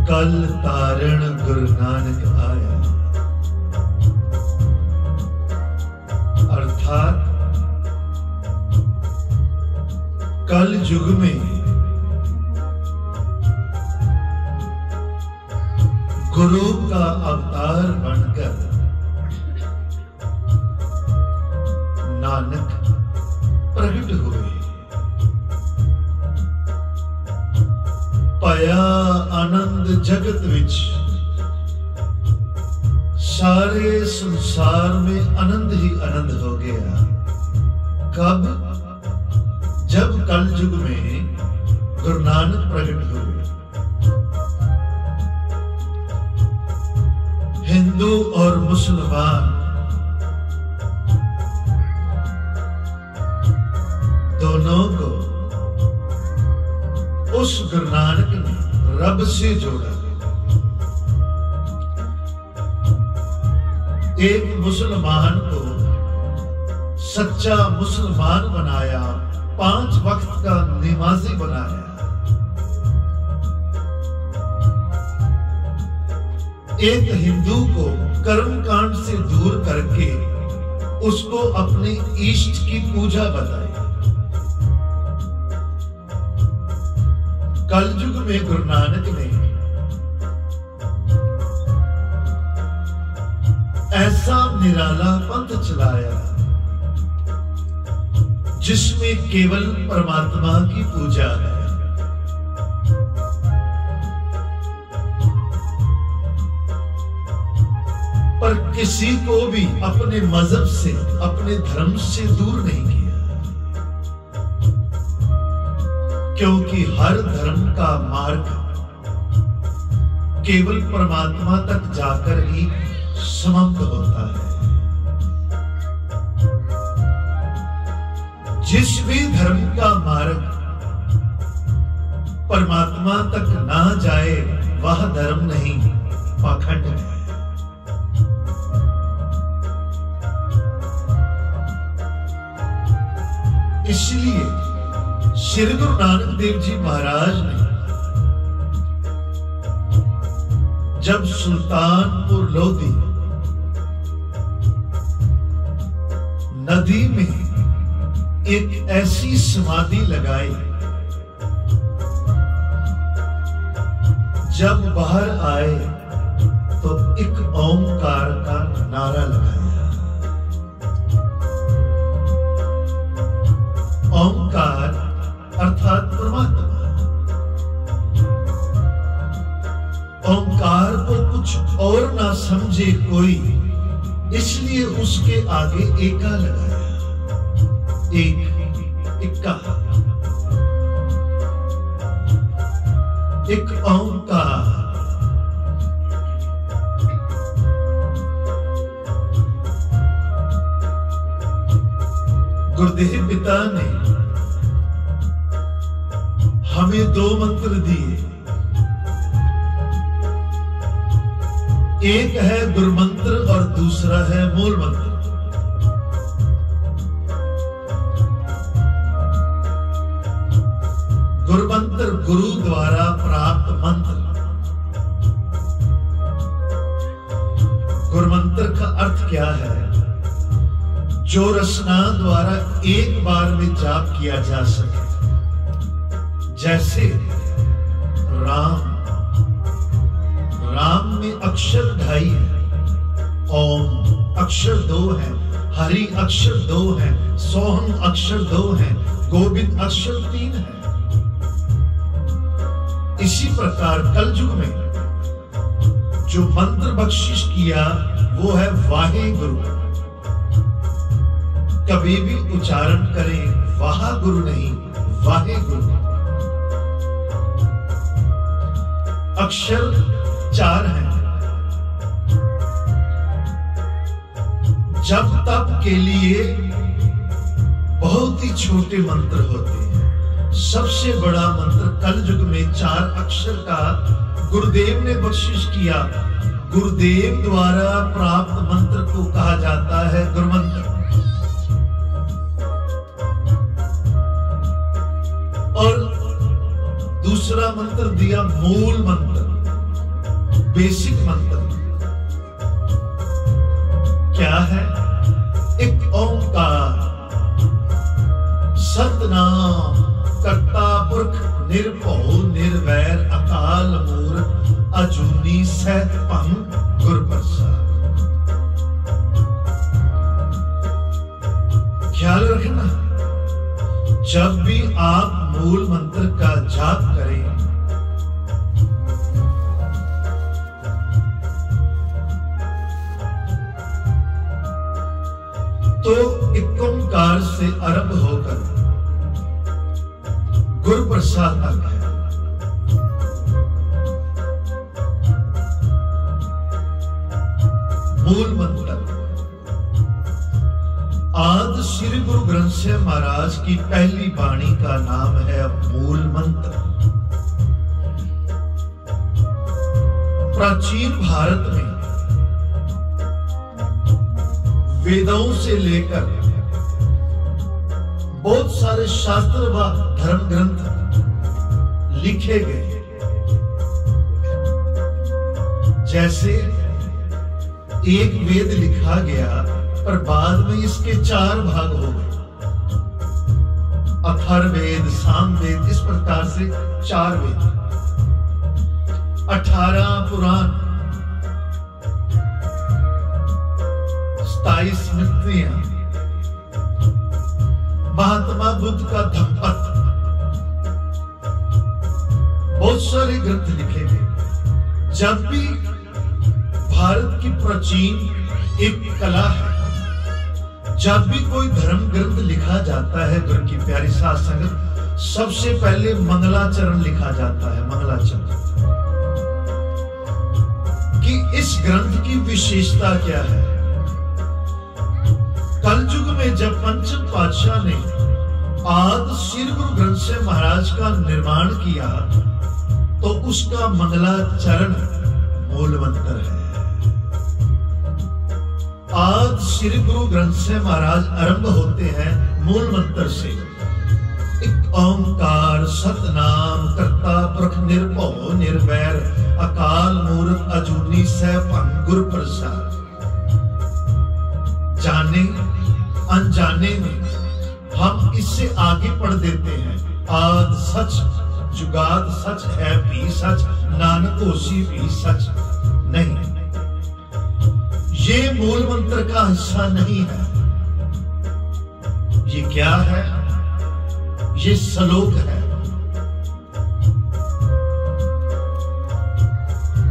कल तारण गुरु नानक आया। अर्थात कल युग में गुरु का अवतार बनकर नानक प्रकट हुए। पाया आनंद जगत विच, सारे संसार में आनंद ही आनंद हो गया। कब? जब कल युग में गुरु नानक प्रकट हुए। हिंदू और मुसलमान दोनों को उस गुरु नानक ने रब से जोड़ा। एक मुसलमान को सच्चा मुसलमान बनाया, 5 वक्त का नमाजी बनाया। एक हिंदू को कर्मकांड से दूर करके उसको अपने इष्ट की पूजा बताई। कलयुग में गुरु नानक ने ऐसा निराला पंथ चलाया जिसमें केवल परमात्मा की पूजा है। पर किसी को भी अपने मजहब से, अपने धर्म से दूर नहीं किया, क्योंकि हर धर्म का मार्ग केवल परमात्मा तक जाकर ही समाप्त होता है। जिस भी धर्म का मार्ग परमात्मा तक ना जाए वह धर्म नहीं, पाखंड है। इसलिए श्री गुरु नानक देव जी महाराज ने जब सुल्तानपुर लोधी नदी में एक ऐसी समाधि लगाई, जब बाहर आए तो एक ओंकार का नारा लगाया। ओंकार अर्थात परमात्मा। ओंकार को कुछ और ना समझे कोई, इसलिए उसके आगे एका लगाया। इक्का, एक ओंकार। गुरुदेव पिता ने हमें 2 मंत्र दिए। एक है गुरु मंत्र और दूसरा है मूल मंत्र। गुरु मंत्र गुरु द्वारा प्राप्त मंत्र। गुरु मंत्र का अर्थ क्या है? जो रसना द्वारा एक बार में जाप किया जा सके। जैसे राम में अक्षर 2.5 है, ओम अक्षर 2 है, हरि अक्षर 2 है, सोहम अक्षर 2 है, गोविंद अक्षर 3 है। इसी प्रकार कलयुग में जो मंत्र बख्शिश किया वो है वाहे गुरु। कभी भी उच्चारण करें वाहा गुरु नहीं, वाहे गुरु। अक्षर 4 हैं। जब तप के लिए बहुत ही छोटे मंत्र होते हैं। सबसे बड़ा मंत्र कलयुग में 4 अक्षर का गुरुदेव ने बख्शिश किया। गुरुदेव द्वारा प्राप्त मंत्र को कहा जाता है गुरु मंत्र। और दूसरा मंत्र दिया मूल मंत्र। बेसिक मंत्र क्या है? एक ओंकार, सतनाम करता पुरख निर्भौ निर्वैर अकाल मूर्त अजूनी सैत भंग गुर प्रसाद। ख्याल रखना, जब भी आप मूल मंत्र का जाप करें तो एक ओंकार से आरंभ होकर गुरु प्रसाद तक है। मूल मंत्र आदि श्री गुरु ग्रंथ साहिब महाराज की पहली वाणी का नाम है मूल मंत्र। प्राचीन भारत में वेदों से लेकर बहुत सारे शास्त्र व धर्म ग्रंथ लिखे गए। जैसे एक वेद लिखा गया पर बाद में इसके 4 भाग हो गए, अथर्ववेद, सामवेद, इस प्रकार से 4 वेद, 18 पुराण, 27 स्मृतियां, महात्मा बुद्ध का धम्मपत्र, बहुत सारे ग्रंथ लिखे गए। जब भी भारत की प्राचीन एक कला है, जब भी कोई धर्म ग्रंथ लिखा जाता है गुरु की प्यारी साध संगत, सबसे पहले मंगलाचरण लिखा जाता है। मंगलाचरण कि इस ग्रंथ की विशेषता क्या है। कलयुग में जब पंचम पातशाह ने आदि श्री गुरु ग्रंथ साहिब महाराज का निर्माण किया तो उसका मंगलाचरण मूल मंत्र है। आज श्री गुरु ग्रंथ साहिब महाराज आरंभ होते हैं मूल मंत्र से। एक ओंकार सतनाम करता पुरख निर्भौ निर्वैर अकाल मूर्त अजूनी सैत भंग गुर प्रसाद। जाने अनजाने में हम इससे आगे पढ़ देते हैं। आद सच जुगाद सच है भी सच, नानक होसी भी सच। नहीं, ये मूल मंत्र का हिस्सा नहीं है। ये क्या है? ये श्लोक है।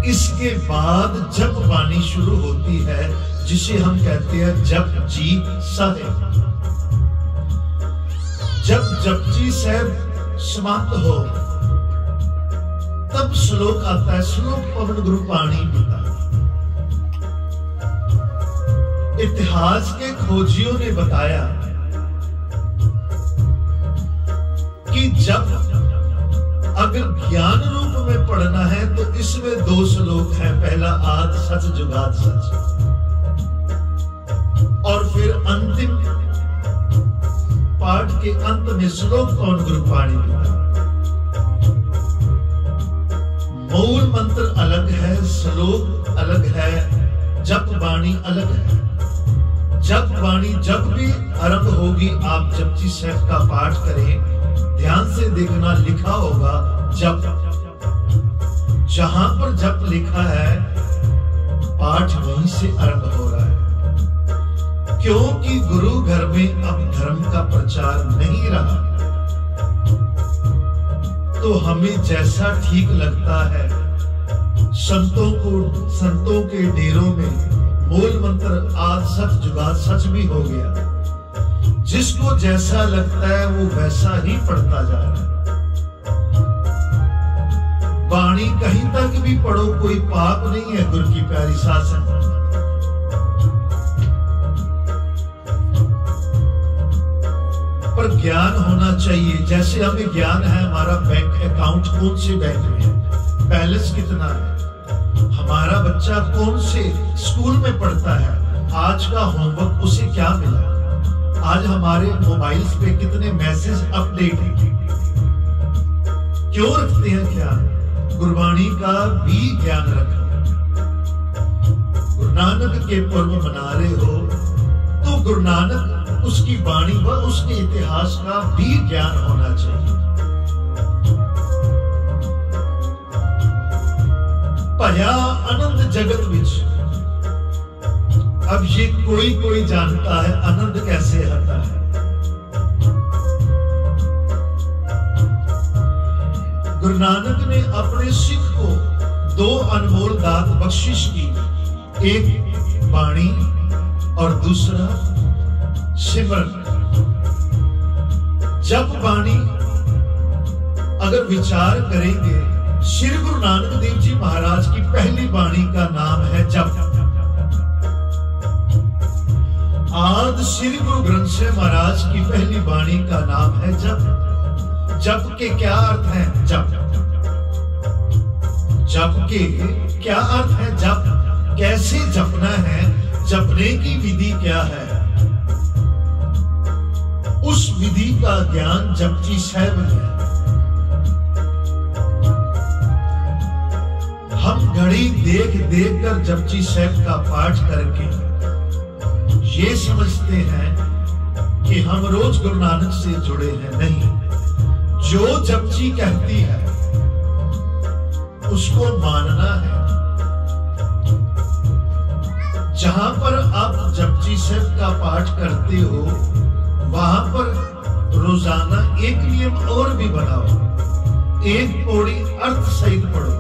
इसके बाद जप वाणी शुरू होती है जिसे हम कहते हैं जप जी साहिब। जब जपजी साहिब समाप्त हो तब श्लोक आता है। श्लोक पवन गुरु पाणी पिता। इतिहास के खोजियों ने बताया कि जब अगर ज्ञान रूप में पढ़ना है तो इसमें 2 श्लोक हैं। पहला आद सच जुगाद सच, और फिर अंतिम पाठ के अंत में श्लोक पवन गुरु पाणी पिता। मूल मंत्र अलग है, श्लोक अलग है, जप वाणी अलग है। जप वाणी जब भी आरंभ होगी, आप जपजी साहिब का पाठ करें, ध्यान से देखना, लिखा होगा जप। जहां पर जप लिखा है पाठ वहीं से आरंभ हो रहा है, क्योंकि गुरु घर में अब धर्म का प्रचार नहीं रहा। तो हमें जैसा ठीक लगता है, संतों के डेरों में मूल मंत्र आद सच जुगाद सच भी हो गया। जिसको जैसा लगता है वो वैसा ही पढ़ता जा रहा है। वाणी कहीं तक भी पढ़ो, कोई पाप नहीं है गुरु की प्यारी साध संगत। पर ज्ञान होना चाहिए। जैसे हमें ज्ञान है हमारा बैंक अकाउंट कौन से बैंक में है, बैलेंस कितना है, हमारा बच्चा कौन से स्कूल में पढ़ता है, आज का होमवर्क उसे क्या मिला, आज हमारे मोबाइल्स पे कितने मैसेज अपडेट हैं। क्यों रखते हैं ज्ञान? गुरबाणी का भी ज्ञान रखो। नानक के पर्व मना रहे हो तो गुरु नानक उसकी वाणी व उसके इतिहास का भी ज्ञान होना चाहिए। भया आनंद जगत विच, अब ये कोई जानता है आनंद कैसे आता है। गुरु नानक ने अपने सिख को दो अनमोल दात बख्शिश की, एक वाणी और दूसरा सिमरन। जप वाणी अगर विचार करेंगे, श्री गुरु नानक देव जी महाराज की पहली वाणी का नाम है जप। आदि श्री गुरु ग्रंथ साहिब महाराज की पहली वाणी का नाम है जप। जप के क्या अर्थ है? जप के क्या अर्थ है? जप कैसे जपना है, जपने की विधि क्या है, उस विधि का ज्ञान जपजी साहब ने। हम घड़ी देख देख कर जपजी साहब का पाठ करके ये समझते हैं कि हम रोज गुरु नानक से जुड़े हैं। नहीं, जो जपजी कहती है उसको मानना है। जहां पर आप जपजी साहब का पाठ करते हो वहां पर रोजाना एक नियम और भी बनाओ, एक पौड़ी अर्थ सहित पढ़ो।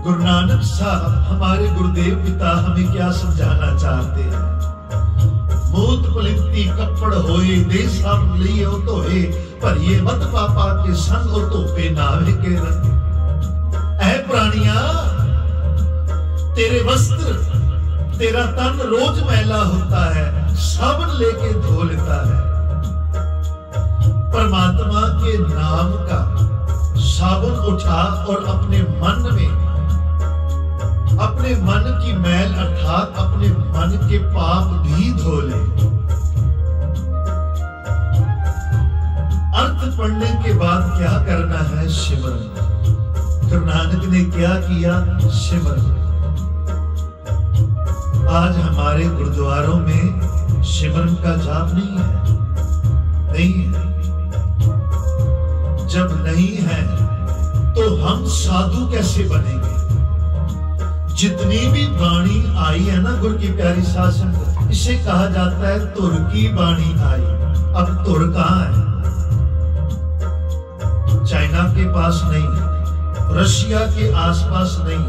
गुरु नानक साहब हमारे गुरुदेव पिता हमें क्या समझाना चाहते हैं? मूत पलिती कपड़ होए दे सब लियो तो है, पर ये मत पापा के संग और तोपे नावे के रंग। ऐ प्राणिया, तेरे वस्त्र, तेरा तन रोज मैला होता है, साबुन लेके धो लेता है। परमात्मा के नाम का साबुन उठा और अपने मन में, अपने मन की मैल अर्थात अपने मन के पाप भी धो ले। अर्थ पढ़ने के बाद क्या करना है? सिमरन। गुरु नानक ने क्या किया? सिमरन। आज हमारे गुरुद्वारों में सिमरन का जाप नहीं है, नहीं है। जब नहीं है तो हम साधु कैसे बनेंगे? जितनी भी वाणी आई है ना गुरु की प्यारी शासन, इसे कहा जाता है तुर की वाणी आई। अब तुर कहां है? चाइना के पास नहीं, रशिया के आसपास नहीं,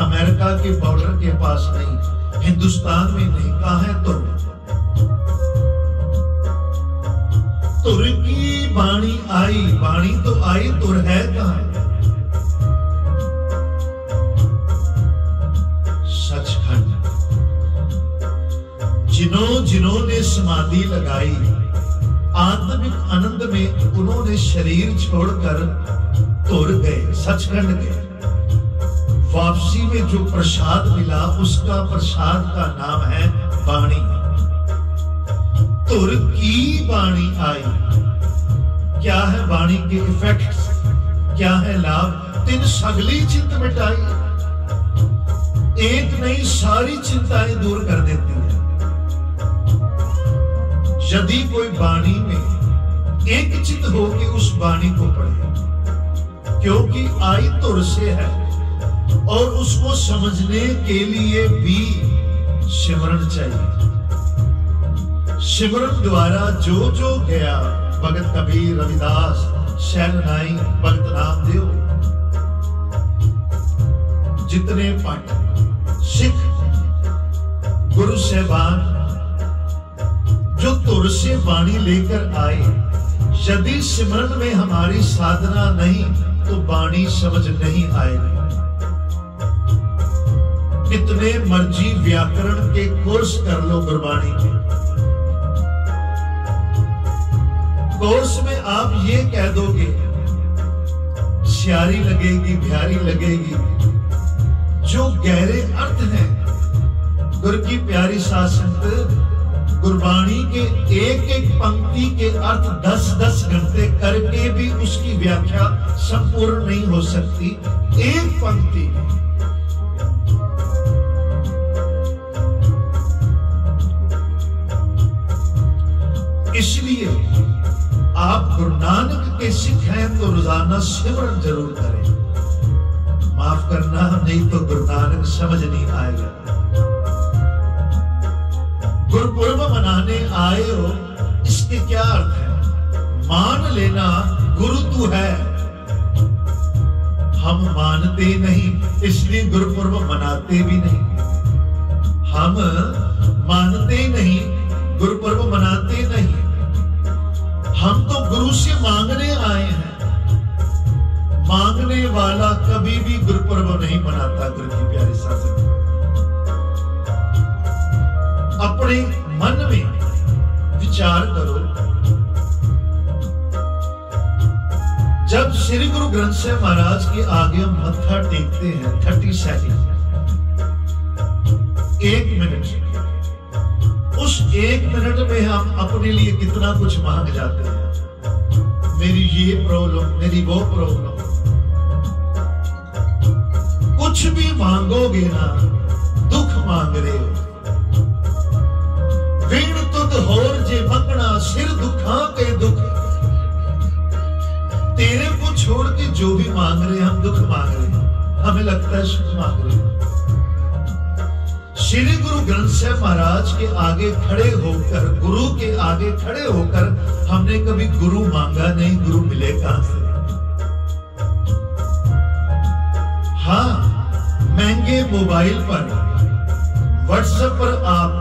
अमेरिका के बॉर्डर के पास नहीं, हिंदुस्तान में नहीं। कहां है तुर? तुर की वाणी आई। वाणी तो आई, तुर है कहां? सचखंड। जिन्होंने समाधि लगाई आत्मिक आनंद में, उन्होंने शरीर छोड़कर तुर गए, सचखंड गए। वापसी में जो प्रसाद मिला उसका प्रसाद का नाम है वाणी। तुर की वाणी आई। क्या है वाणी के इफेक्ट्स? क्या है लाभ? तिन सगली चिंत मिटाई। एक नहीं, सारी चिंताएं दूर कर देती है। यदि कोई वाणी में एक चित हो कि उस वाणी को पढ़े, क्योंकि आई तुर से है और उसको समझने के लिए भी सिमरन चाहिए। सिमरन द्वारा जो जो गया, भगत कबीर, रविदास, शैलनाई, भगत नामदेव, जितने पाठ सिख गुरु साहिबान जो तुर से वाणी लेकर आए, यदि सिमरन में हमारी साधना नहीं तो वाणी समझ नहीं आएगी। कितने मर्जी व्याकरण के कोर्स कर लो गुरबाणी के, कोर्स में आप ये कह दोगे स्यारी लगेगी, प्यारी लगेगी। जो गहरे अर्थ हैं गुरु की प्यारी शासन, गुरबाणी के एक एक पंक्ति के अर्थ 10-10 घंटे करके भी उसकी व्याख्या संपूर्ण नहीं हो सकती। एक पंक्ति इसलिए आप गुरु नानक के सिख हैं तो रोजाना सिमरन जरूर करें। माफ करना, नहीं तो गुरु नानक समझ नहीं आएगा। गुरुपुरब मनाने आए हो, इसके क्या अर्थ है? मान लेना गुरु तू है। हम मानते नहीं, इसलिए गुरुपुरब मनाते भी नहीं। हम मानते नहीं, गुरुपुरब मनाते नहीं। हम तो गुरु से मांगने आए हैं। मांगने वाला कभी भी गुरुपुरब नहीं मनाता। गुरु की प्यारी शासन, अपने मन में विचार करो, जब श्री गुरु ग्रंथ साहिब महाराज के आगे हम मत्था टेकते हैं 30 सेकंड, 1 मिनट, उस 1 मिनट में हम अपने लिए कितना कुछ मांग जाते हैं। मेरी ये प्रॉब्लम, मेरी वो प्रॉब्लम, कुछ भी मांगोगे ना, दुख मांग रहे हो। वीण तुद होर जे मंगना, सिर दुखा के दुख। तेरे को छोड़ के जो भी मांग रहे हैं, हम दुख मांग रहे हैं। हमें लगता है सुख मांग रहे हैं। श्री गुरु ग्रंथ साहिब महाराज के आगे खड़े होकर, गुरु के आगे खड़े होकर हमने कभी गुरु मांगा नहीं। गुरु मिले कहां से? हाँ, महंगे मोबाइल पर, व्हाट्सएप पर आप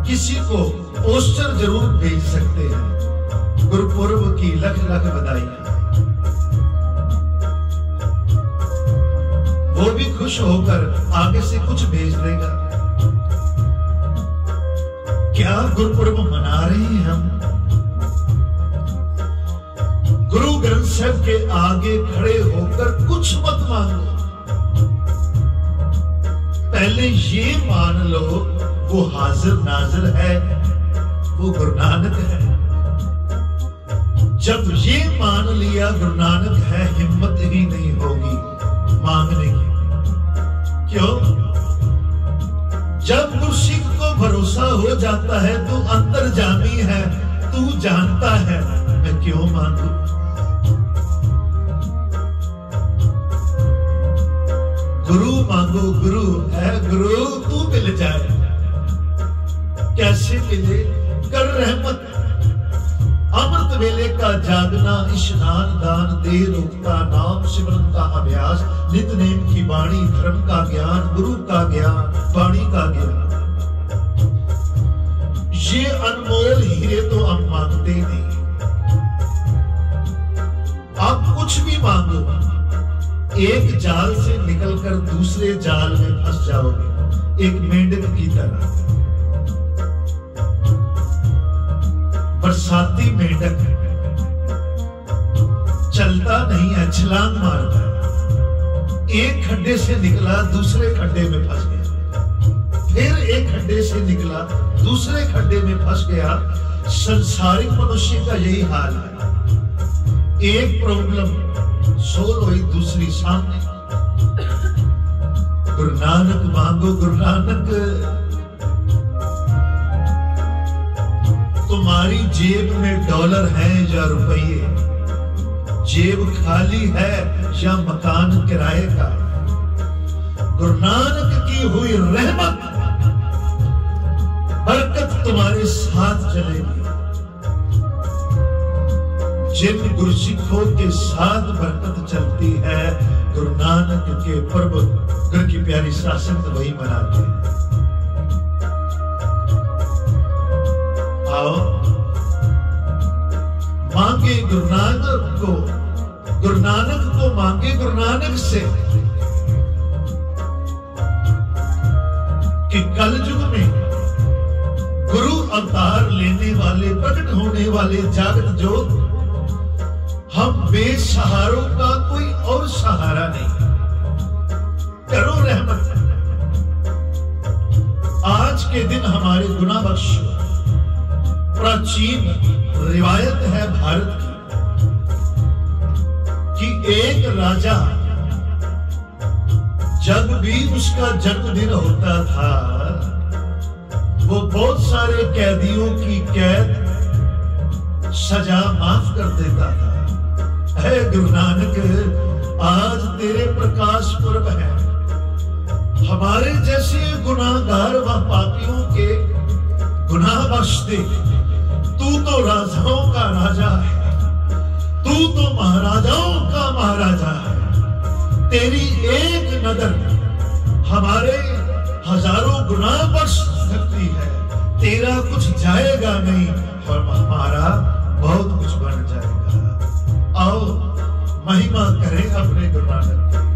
किसी को पोस्टर जरूर भेज सकते हैं। गुरुपुरब की लख लख बधाइयां। वो भी खुश होकर आगे से कुछ भेज देगा। क्या गुरुपुरब मना रहे हैं हम? गुरु ग्रंथ साहिब के आगे खड़े होकर कुछ मत मांगो। पहले ये मान लो वो हाजिर नाजिर है, वो गुरु नानक है। जब ये मान लिया गुरु नानक है, हिम्मत ही नहीं होगी मांगने की। क्यों? जब गुरसिख को भरोसा हो जाता है तो अंतर्जामी है, तू जानता है मैं क्यों मांगू। गुरु मांगो, गुरु है, गुरु तू मिल जाए। कैसे मिले? कर रहमत। अमृत वेले का जागना, स्नान दान दे रोकता, नाम सिमरन का अभ्यास, नित नेम की वाणी, धर्म का ज्ञान, गुरु का ज्ञान, वाणी का ज्ञान। ये अनमोल हीरे तो हम मांगते नहीं। आप कुछ भी मांगो, एक जाल से निकलकर दूसरे जाल में फंस जाओगे, एक मेंढक की तरह। बरसाती मेंढक चलता नहीं है, छलांग मारता है। एक खड्डे से निकला, दूसरे खड्डे में फंस गया। फिर एक खड्डे से निकला, दूसरे खड्डे में फंस गया। संसारिक मनुष्य का यही हाल है। एक प्रॉब्लम सोल्व हुई, दूसरी सामने। गुरु नानक मांगो, गुरु नानक। तुम्हारी जेब में डॉलर है या रुपये, जेब खाली है या मकान किराए का, गुरु नानक की हुई रहमत, बरकत तुम्हारे साथ चलेगी। जिन गुरसिखों के साथ बरकत चलती है, गुरु नानक के पर्व, गुरु की प्यारी शासन वही मनाते हैं। आओ मांगे गुरु नानक को, गुरु नानक को मांगे गुरु नानक से कि कलयुग में गुरु अवतार लेने वाले, प्रकट होने वाले जागत ज्योत, हम बेसहारों का कोई और सहारा नहीं। करो रहमत। आज के दिन हमारे गुनाह बख्श। प्राचीन रिवायत है भारत की कि एक राजा, जब भी उसका जन्मदिन होता था, वो बहुत सारे कैदियों की कैद सजा माफ कर देता था। है गुरु नानक, आज तेरे प्रकाश पर्व है, हमारे जैसे गुनाहगार व पापियों के गुनाह बख्श दे। तू तो राजाओं का राजा है, तू तो महाराजाओं का महाराजा है। तेरी एक नजर हमारे हजारों गुनाह बख्श सकती है। तेरा कुछ जाएगा नहीं और हमारा बहुत कुछ बन जाएगा। आओ महिमा करें अपने गुरु नानक की।